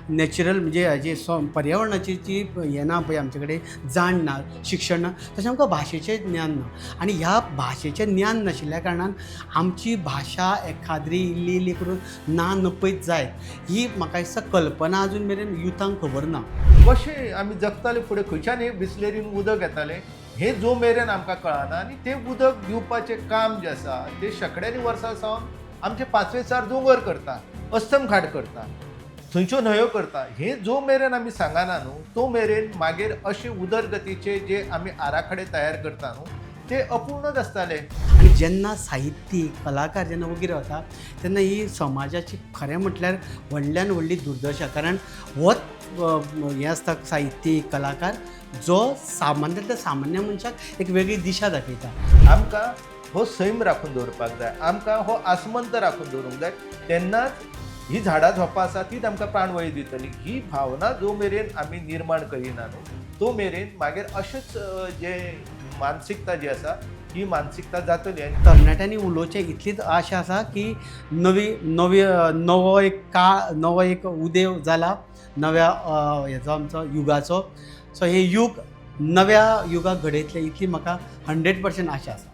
Natural म्हणजे जे पर्यावरणाची जी हें ना पळय आमचे कडेन जाण ना, शिक्षण ना, तशें आमकां भाशेचें ज्ञान ना. आनी ह्या भाशेचें ज्ञान नाशिल्ल्या कारणान आमची भाशा एखाद्री इल्ली इल्ली करून ना नपयत जाय ही म्हाका दिसता कल्पना अजून मेरेन युथांक खबर ना. कशें आमी जगताले फुडें खंयच्यान एक बिसलेरीन उदक येतालें हें जो मेरेन आमकां कळना आनी तें उदक दिवपाचें काम जें आसा तें शेकड्यांनी वर्सां सावन आमचे पांचवेचार दोंगर करता, अस्तमघाट करता, थंयच्यो न्हंयो करता. हें जो मेरेन आमी सांगना न्हू तो मेरेन मागीर अशे उदरगतीचे जे आमी आराखडे तयार करता न्हू ते अपूर्णच आसताले. आनी जेन्ना साहित्यीक कलाकार जेन्ना वगैरे वता तेन्ना ही समाजाची खरें म्हटल्यार व्हडल्यान व्हडली दुर्दशा. कारण होच हें आसता साहित्यीक कलाकार जो सामान्यांतल्या सामान्य मनशाक एक वेगळी दिशा दाखयता. आमकां हो सैम राखून दवरपाक जाय, आमकां हो आसमंत राखून दवरूंक जाय. तेन्नाच ही झाडां झोपां आसा तीच आमकां प्राणवायू दितली. ही भावना जो मेरेन आमी निर्माण करिना न्हू तो मेरेन मागीर अशेंच जे मानसिकता जी आसा ही मानसिकता जातली. तरणाट्यांनी उलोवचें इतलीच आशा आसा की नवो एक काळ, नवो एक उदेव जाला नव्या हेचो आमचो युगाचो. सो हे यूग नव्या युगाक घडयतले इतली म्हाका 100% आशा आसा.